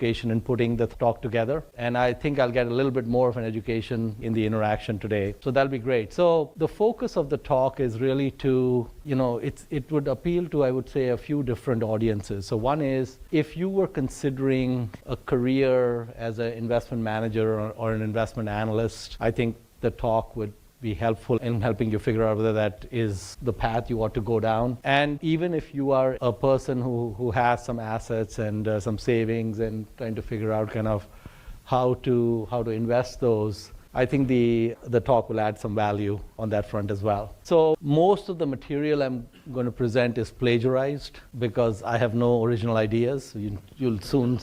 in putting the talk together. And I think I'll get a little bit more of an education in the interaction today. So that'll be great. So the focus of the talk is really to, it would appeal to, I would say, a few different audiences. So one is, if you were considering a career as an investment manager or an investment analyst, I think the talk would be helpful in helping you figure out whether that is the path you ought to go down. And even if you are a person who has some assets and some savings and trying to figure out kind of how to invest those, I think the talk will add some value on that front as well. So most of the material I'm going to present is plagiarized because I have no original ideas. You'll soon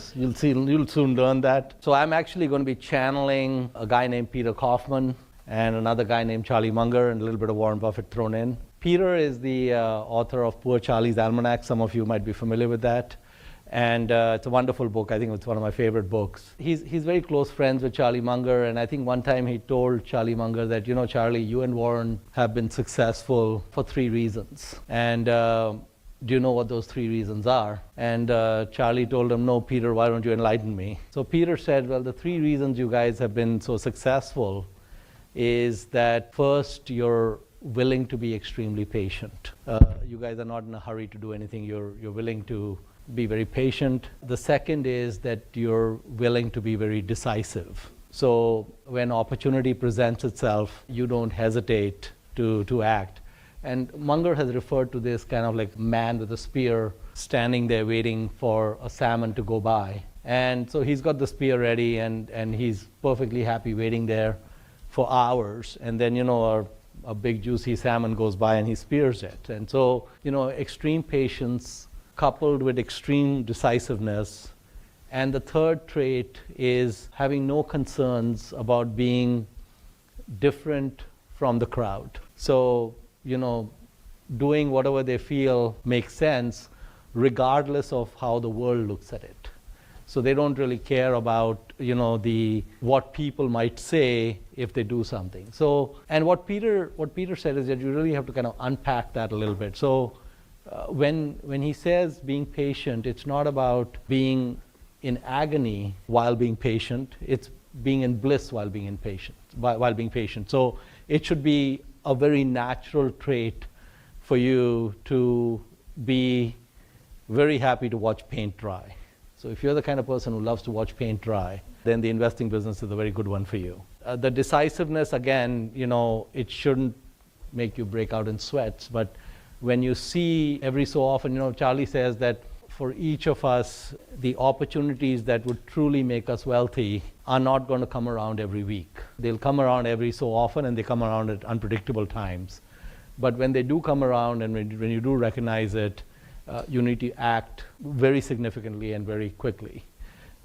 learn that. So I'm actually going to be channeling a guy named Peter Kaufman and another guy named Charlie Munger, and a little bit of Warren Buffett thrown in. Peter is the author of Poor Charlie's Almanac. Some of you might be familiar with that. And it's a wonderful book. I think it's one of my favorite books. He's very close friends with Charlie Munger, and I think one time he told Charlie Munger that, Charlie, you and Warren have been successful for 3 reasons. And do you know what those 3 reasons are? And Charlie told him, no, Peter, why don't you enlighten me? So Peter said, well, the 3 reasons you guys have been so successful is that first, you're willing to be extremely patient. You guys are not in a hurry to do anything. You're willing to be very patient. The second is that you're willing to be very decisive. So when opportunity presents itself, you don't hesitate to act. And Munger has referred to this kind of like man with a spear standing there waiting for a salmon to go by. And so he's got the spear ready, and he's perfectly happy waiting there for hours, and then a big juicy salmon goes by and he spears it. And so extreme patience coupled with extreme decisiveness. And the third trait is having no concerns about being different from the crowd. So doing whatever they feel makes sense regardless of how the world looks at it. So they don't really care about what people might say if they do something. So, and what Peter said is that you really have to kind of unpack that a little bit. So when he says being patient, it's not about being in agony while being patient. It's being in bliss while being patient. So it should be a very natural trait for you to be very happy to watch paint dry. So if you're the kind of person who loves to watch paint dry, then the investing business is a very good one for you. The decisiveness, again, it shouldn't make you break out in sweats. But when you see every so often, Charlie says that for each of us, the opportunities that would truly make us wealthy are not going to come around every week. They'll come around every so often, and they come around at unpredictable times. But when they do come around, and when you do recognize it, you need to act very significantly and very quickly.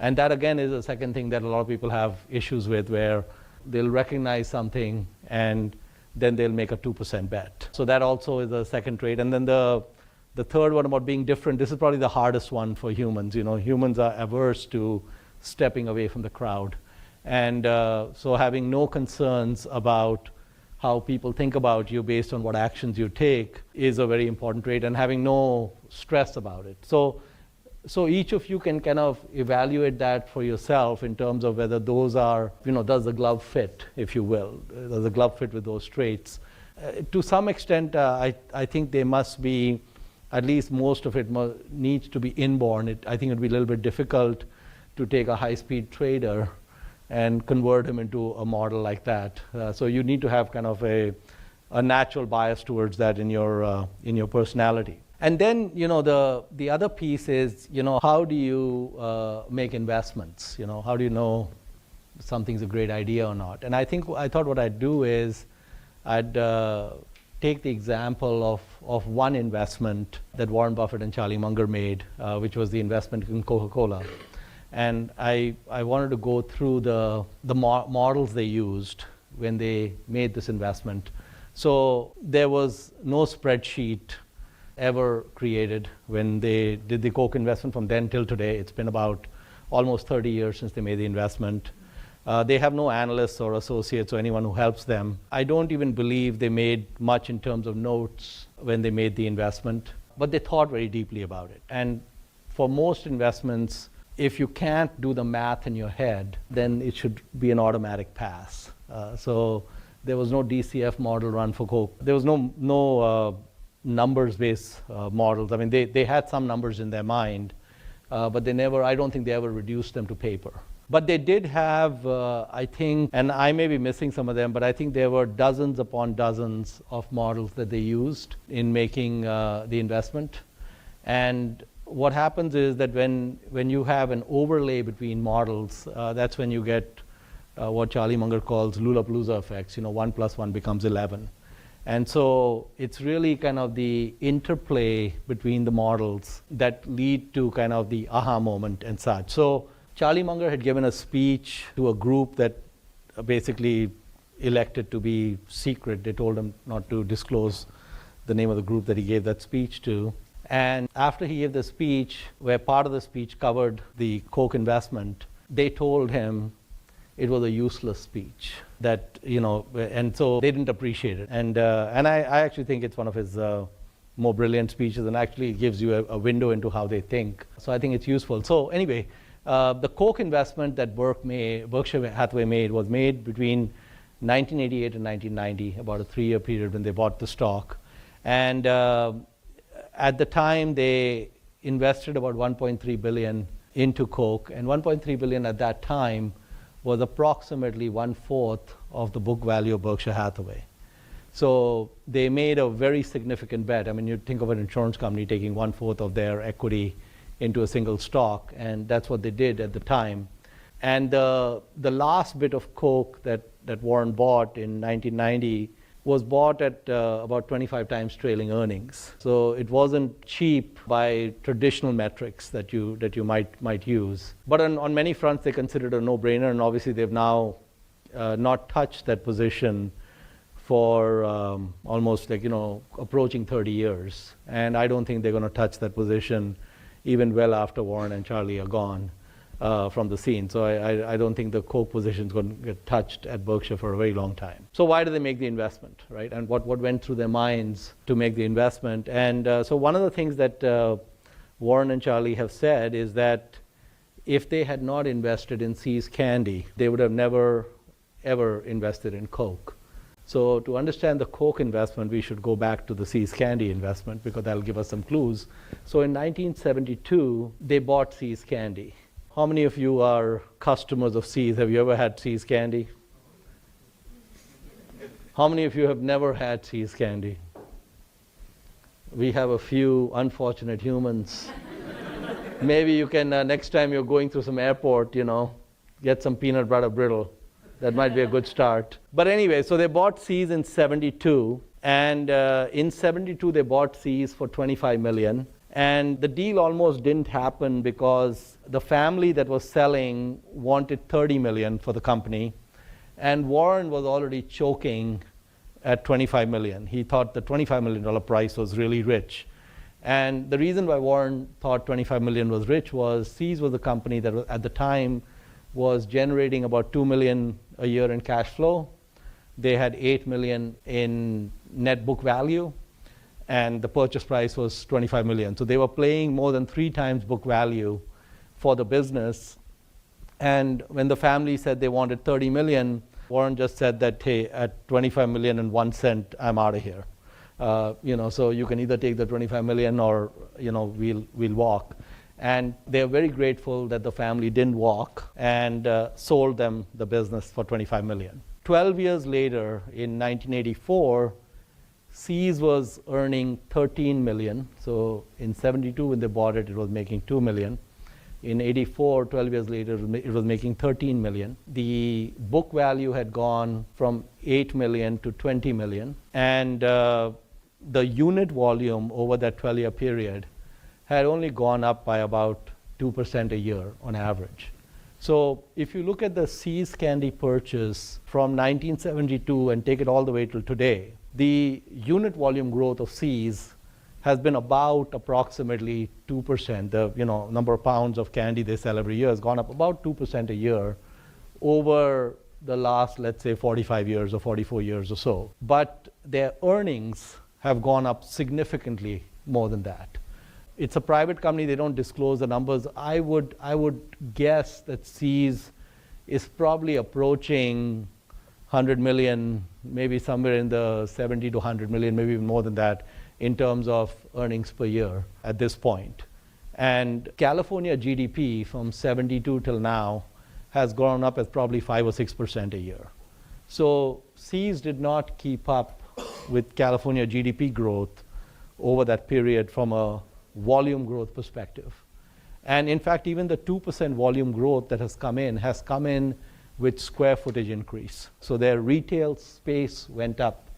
And that, again, is a second thing that a lot of people have issues with, where they'll recognize something and then they'll make a 2% bet. So that also is a second trait. And then the third one about being different, this is probably the hardest one for humans. Humans are averse to stepping away from the crowd. And so having no concerns about how people think about you based on what actions you take is a very important trait, and having no stress about it. So each of you can kind of evaluate that for yourself in terms of whether those are, does the glove fit, if you will? Does the glove fit with those traits? To some extent, I think they must be, at least most of it needs to be inborn. I think it would be a little bit difficult to take a high-speed trader and convert him into a model like that. So you need to have kind of a natural bias towards that in your personality. And then, the other piece is, how do you make investments? How do you know something's a great idea or not? And I thought what I'd do is I'd take the example of one investment that Warren Buffett and Charlie Munger made, which was the investment in Coca-Cola. And I wanted to go through the models they used when they made this investment. So there was no spreadsheet ever created when they did the Coke investment. From then till today, it's been about almost 30 years since they made the investment. They have no analysts or associates or anyone who helps them. I don't even believe they made much in terms of notes when they made the investment, but they thought very deeply about it. And for most investments, if you can't do the math in your head, then it should be an automatic pass. So there was no DCF model run for Coke. There was no numbers-based models. I mean, they had some numbers in their mind, but I don't think they ever reduced them to paper. But they did have, I think, and I may be missing some of them, but I think there were dozens upon dozens of models that they used in making the investment. And what happens is that when you have an overlay between models, that's when you get what Charlie Munger calls Lollapalooza effects. 1 + 1 becomes 11. And so it's really kind of the interplay between the models that lead to kind of the aha moment and such. So Charlie Munger had given a speech to a group that basically elected to be secret. They told him not to disclose the name of the group that he gave that speech to. And after he gave the speech, where part of the speech covered the Coke investment, they told him it was a useless speech. And so they didn't appreciate it. And I actually think it's one of his more brilliant speeches, and actually gives you a window into how they think. So I think it's useful. So anyway, the Coke investment that Berkshire Hathaway made was made between 1988 and 1990, about a 3-year period when they bought the stock. And at the time, they invested about $1.3 billion into Coke, and $1.3 billion at that time was approximately 1/4 of the book value of Berkshire Hathaway. So they made a very significant bet. I mean, you think of an insurance company taking 1/4 of their equity into a single stock, and that's what they did at the time. And the last bit of Coke that Warren bought in 1990 was bought at about 25 times trailing earnings. So it wasn't cheap by traditional metrics that you might use. But on many fronts, they considered a no-brainer, and obviously they've now not touched that position for almost approaching 30 years. And I don't think they're going to touch that position even well after Warren and Charlie are gone from the scene. So I don't think the Coke position is going to get touched at Berkshire for a very long time. So why did they make the investment, right? And what went through their minds to make the investment? And so one of the things that Warren and Charlie have said is that if they had not invested in See's Candy, they would have never, ever invested in Coke. So to understand the Coke investment, we should go back to the See's Candy investment, because that'll give us some clues. So in 1972, they bought See's Candy. How many of you are customers of See's? Have you ever had See's Candy? How many of you have never had See's Candy? We have a few unfortunate humans. Maybe you can, next time you're going through some airport, get some peanut butter brittle. That might be a good start. But anyway, so they bought See's in 72, and in 72 they bought See's for $25 million. And the deal almost didn't happen because the family that was selling wanted $30 million for the company, and Warren was already choking at $25 million. He thought the $25 million price was really rich. And the reason why Warren thought $25 million was rich was See's was a company that at the time was generating about $2 million a year in cash flow. They had $8 million in net book value, and the purchase price was $25 million. So they were paying more than 3 times book value for the business. And when the family said they wanted $30 million, Warren just said that, hey, at $25 million and 1 cent, I'm out of here. So you can either take the $25 million or, we'll walk. And they're very grateful that the family didn't walk and sold them the business for $25 million. 12 years later, in 1984, See's was earning $13 million. So in 72, when they bought it, it was making $2 million. In 84, 12 years later, it was making $13 million. The book value had gone from $8 million to $20 million. And the unit volume over that 12-year period had only gone up by about 2% a year on average. So if you look at the See's Candy purchase from 1972 and take it all the way till today, the unit volume growth of See's has been about approximately 2%. The number of pounds of candy they sell every year has gone up about 2% a year over the last, let's say, 45 years or 44 years or so. But their earnings have gone up significantly more than that. It's a private company. They don't disclose the numbers. I would guess that See's is probably approaching 100 million, maybe somewhere in the 70 to 100 million, maybe even more than that, in terms of earnings per year at this point. And California GDP from 72 till now has gone up at probably 5 or 6% a year. So See's did not keep up with California GDP growth over that period from a volume growth perspective. And in fact, even the 2% volume growth that has come in with square footage increase. So their retail space went up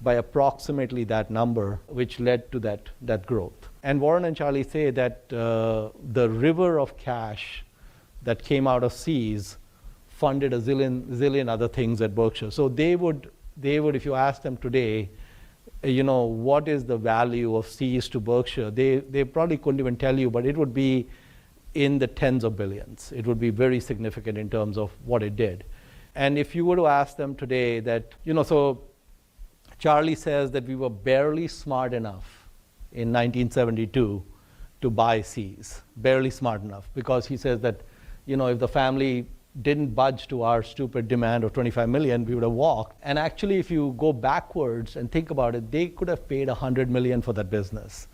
by approximately that number, which led to that growth. And Warren and Charlie say that the river of cash that came out of See's funded a zillion other things at Berkshire. So they would, if you ask them today, what is the value of See's to Berkshire? They probably couldn't even tell you, but it would be in the tens of billions. It would be very significant in terms of what it did. And if you were to ask them today that, so Charlie says that we were barely smart enough in 1972 to buy See's, barely smart enough, because he says that, if the family didn't budge to our stupid demand of 25 million, we would have walked. And actually, if you go backwards and think about it, they could have paid 100 million for that business,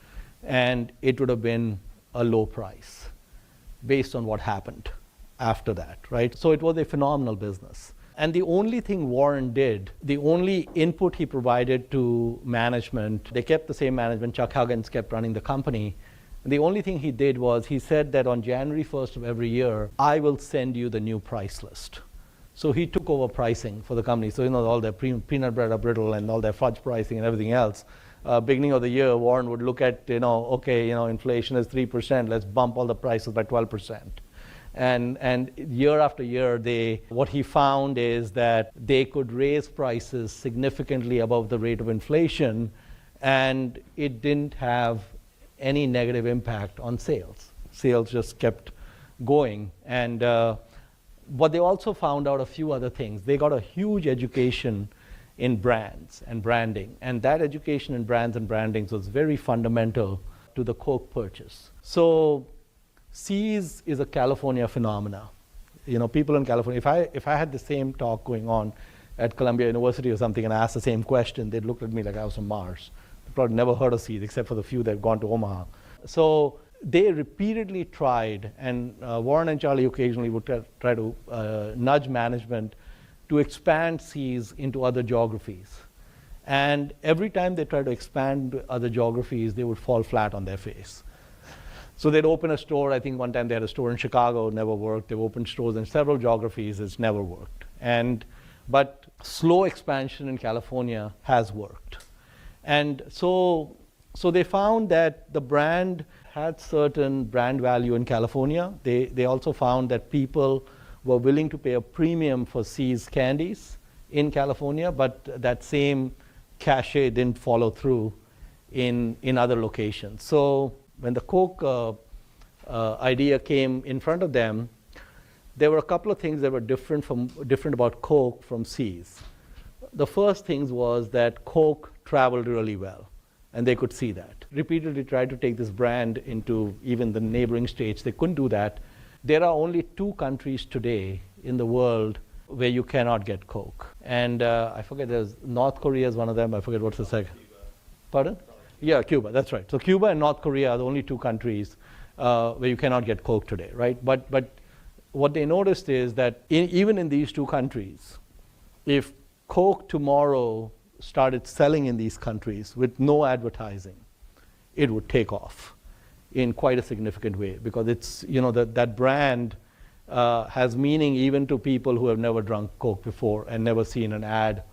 and it would have been a low price based on what happened after that, right? So it was a phenomenal business. And the only thing Warren did, the only input he provided to management, they kept the same management, Chuck Huggins kept running the company. And the only thing he did was he said that on January 1st of every year, I will send you the new price list. So he took over pricing for the company. So, all their peanut butter brittle and all their fudge pricing and everything else. Beginning of the year, Warren would look at, inflation is 3%, let's bump all the prices by 12%. And year after year, what he found is that they could raise prices significantly above the rate of inflation, and it didn't have any negative impact on sales. Sales just kept going. And but they also found out a few other things. They got a huge education in brands and branding, and that education in brands and branding was very fundamental to the Coke purchase. So See's is a California phenomena. People in California, if I had the same talk going on at Columbia University or something and I asked the same question, they'd look at me like I was from Mars. They probably never heard of See's except for the few that have gone to Omaha. So they repeatedly tried, and Warren and Charlie occasionally would try to nudge management to expand See's into other geographies. And every time they tried to expand other geographies, they would fall flat on their face. So they'd open a store. I think one time they had a store in Chicago, never worked. They've opened stores in several geographies, it's never worked. But slow expansion in California has worked. And so they found that the brand had certain brand value in California. They also found that people were willing to pay a premium for See's candies in California, but that same cachet didn't follow through in other locations. So when the Coke idea came in front of them, there were a couple of things that were different about Coke from See's. The first thing was that Coke traveled really well, and they could see that. Repeatedly tried to take this brand into even the neighboring states. They couldn't do that. There are only 2 countries today in the world where you cannot get Coke. And I forget, there's North Korea is one of them. I forget what's the second. Pardon? Yeah, Cuba, that's right. So Cuba and North Korea are the only 2 countries where you cannot get Coke today, right? But what they noticed is that even in these 2 countries, if Coke tomorrow started selling in these countries with no advertising, it would take off in quite a significant way, because it's, that brand has meaning even to people who have never drunk Coke before and never seen an ad,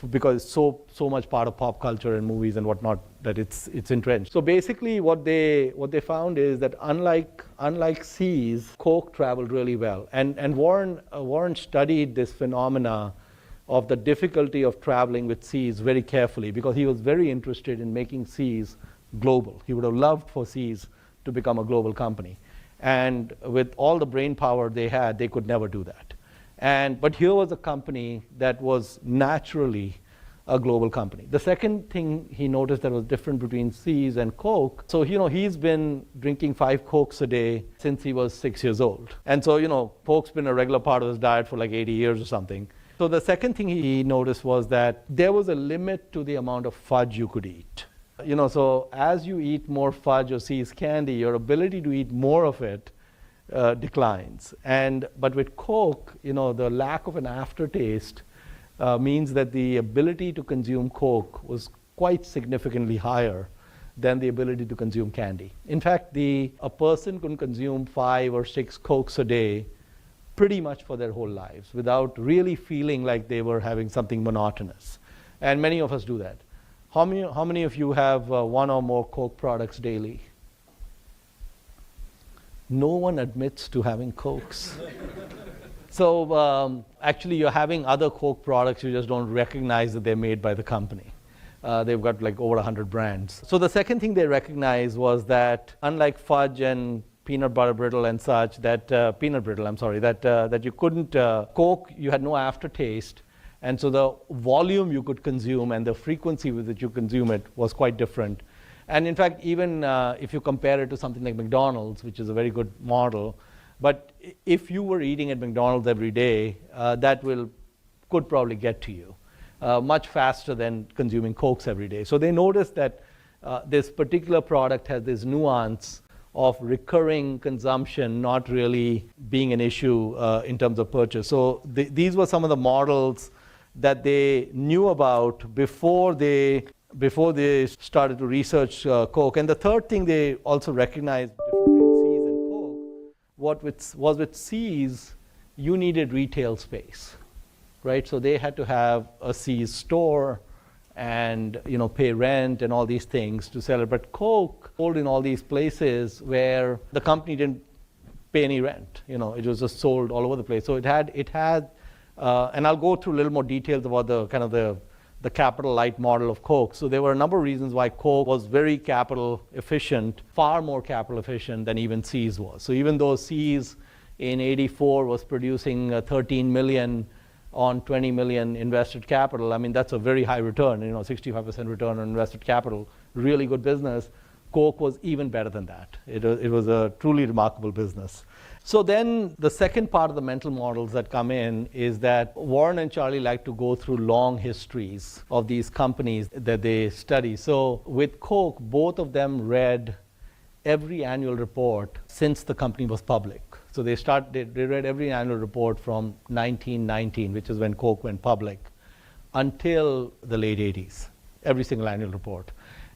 because it's so much part of pop culture and movies and whatnot that it's entrenched. So basically what they found is that unlike See's, Coke traveled really well. And Warren studied this phenomena of the difficulty of traveling with See's very carefully, because he was very interested in making See's global. He would have loved for See's to become a global company. And with all the brain power they had, they could never do that. But here was a company that was naturally a global company. The second thing he noticed that was different between See's and Coke, so he's been drinking 5 Cokes a day since he was 6 years old. And so, Coke's been a regular part of his diet for like 80 years or something. So the second thing he noticed was that there was a limit to the amount of fudge you could eat. So as you eat more fudge or See's candy, your ability to eat more of it declines. But with Coke, the lack of an aftertaste means that the ability to consume Coke was quite significantly higher than the ability to consume candy. In fact, a person can consume 5 or 6 Cokes a day pretty much for their whole lives without really feeling like they were having something monotonous. And many of us do that. How many of you have 1 or more Coke products daily? No one admits to having Cokes. So actually you're having other Coke products, you just don't recognize that they're made by the company. They've got like over 100 brands. So the second thing they recognized was that unlike fudge and peanut butter brittle and such, that you couldn't, Coke, you had no aftertaste. And so the volume you could consume and the frequency with which you consume it was quite different. And in fact, even if you compare it to something like McDonald's, which is a very good model, but if you were eating at McDonald's every day, that could probably get to you much faster than consuming Cokes every day. So they noticed that this particular product has this nuance of recurring consumption not really being an issue in terms of purchase. So these were some of the models that they knew about before they started to research Coke. And the third thing they also recognized different between See's and Coke was with See's, you needed retail space, right? So they had to have a See's store and pay rent and all these things to sell it. But Coke sold in all these places where the company didn't pay any rent. It was just sold all over the place. So it had, and I'll go through a little more details about the kind of the capital light model of Coke. So there were a number of reasons why Coke was very capital efficient, far more capital efficient than even See's was. So even though See's in '84 was producing 13 million on 20 million invested capital, I mean, that's a very high return, 65% return on invested capital, really good business. Coke was even better than that. It was a truly remarkable business. So then the second part of the mental models that come in is that Warren and Charlie like to go through long histories of these companies that they study. So with Coke, both of them read every annual report since the company was public. So they read every annual report from 1919, which is when Coke went public, until the late 80s, every single annual report.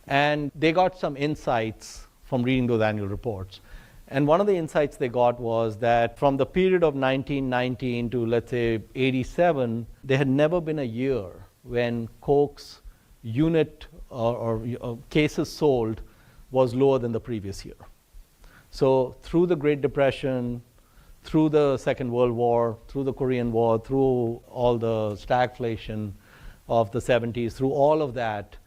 And they got some insights from reading those annual reports. And one of the insights they got was that from the period of 1919 to, let's say, 87, there had never been a year when Coke's unit or cases sold was lower than the previous year. So through the Great Depression, through the Second World War, through the Korean War, through all the stagflation of the 70s, through all of that,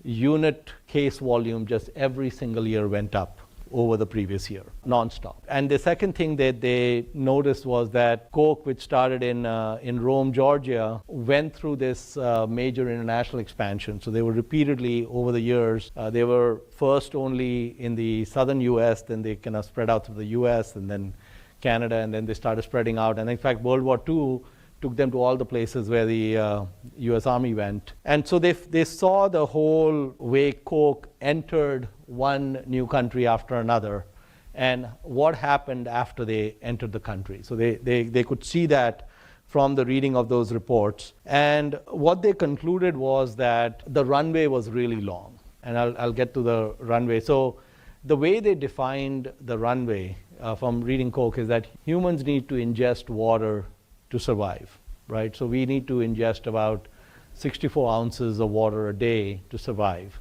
unit case volume just every single year went up over the previous year, nonstop. And the second thing that they noticed was that Coke, which started in Rome, Georgia, went through this major international expansion. So they were repeatedly over the years, they were first only in the southern US, then they kind of spread out to the US and then Canada, and then they started spreading out. And in fact, World War II took them to all the places where the US Army went. And so they saw the whole way Coke entered one new country after another and what happened after they entered the country. So they could see that from the reading of those reports. And what they concluded was that the runway was really long. And I'll get to the runway. So the way they defined the runway from reading Coke is that humans need to ingest water to survive, right? So we need to ingest about 64 ounces of water a day to survive.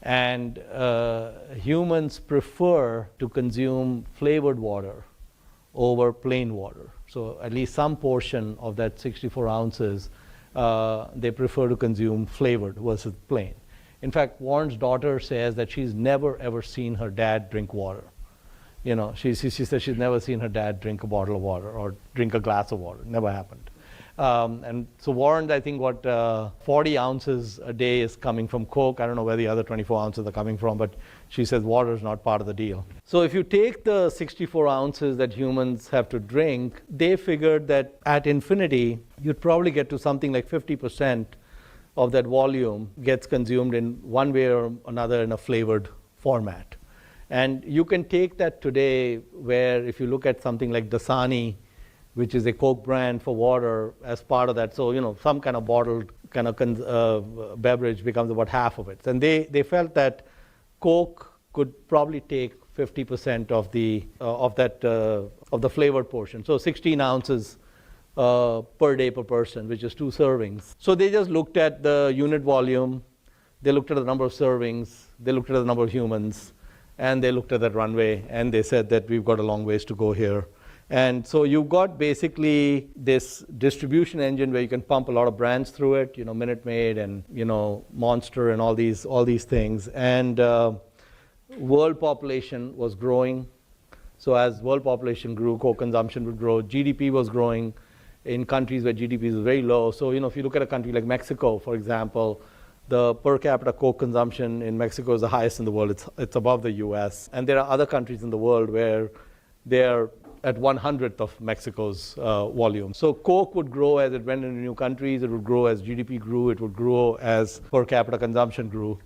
And humans prefer to consume flavored water over plain water. So at least some portion of that 64 ounces, they prefer to consume flavored versus plain. In fact, Warren's daughter says that she's never ever seen her dad drink water. She says she's never seen her dad drink a bottle of water or drink a glass of water. Never happened. And so Warren, I think 40 ounces a day is coming from Coke. I don't know where the other 24 ounces are coming from, but she says water is not part of the deal. So if you take the 64 ounces that humans have to drink, they figured that at infinity, you'd probably get to something like 50% of that volume gets consumed in one way or another in a flavored format. And you can take that today where if you look at something like Dasani, which is a Coke brand for water as part of that. So, some kind of bottled kind of beverage becomes about half of it. And they felt that Coke could probably take 50% of the flavored portion. So 16 ounces per day per person, which is 2 servings. So they just looked at the unit volume, they looked at the number of servings, they looked at the number of humans, and they looked at that runway, and they said that we've got a long ways to go here. And so you've got basically this distribution engine where you can pump a lot of brands through it, Minute Maid and, Monster and all these things. And world population was growing. So as world population grew, Coke consumption would grow. GDP was growing in countries where GDP is very low. So, if you look at a country like Mexico, for example, the per capita Coke consumption in Mexico is the highest in the world. It's above the US. And there are other countries in the world where they're at 1/100th of Mexico's volume. So Coke would grow as it went into new countries. It would grow as GDP grew. It would grow as per capita consumption grew.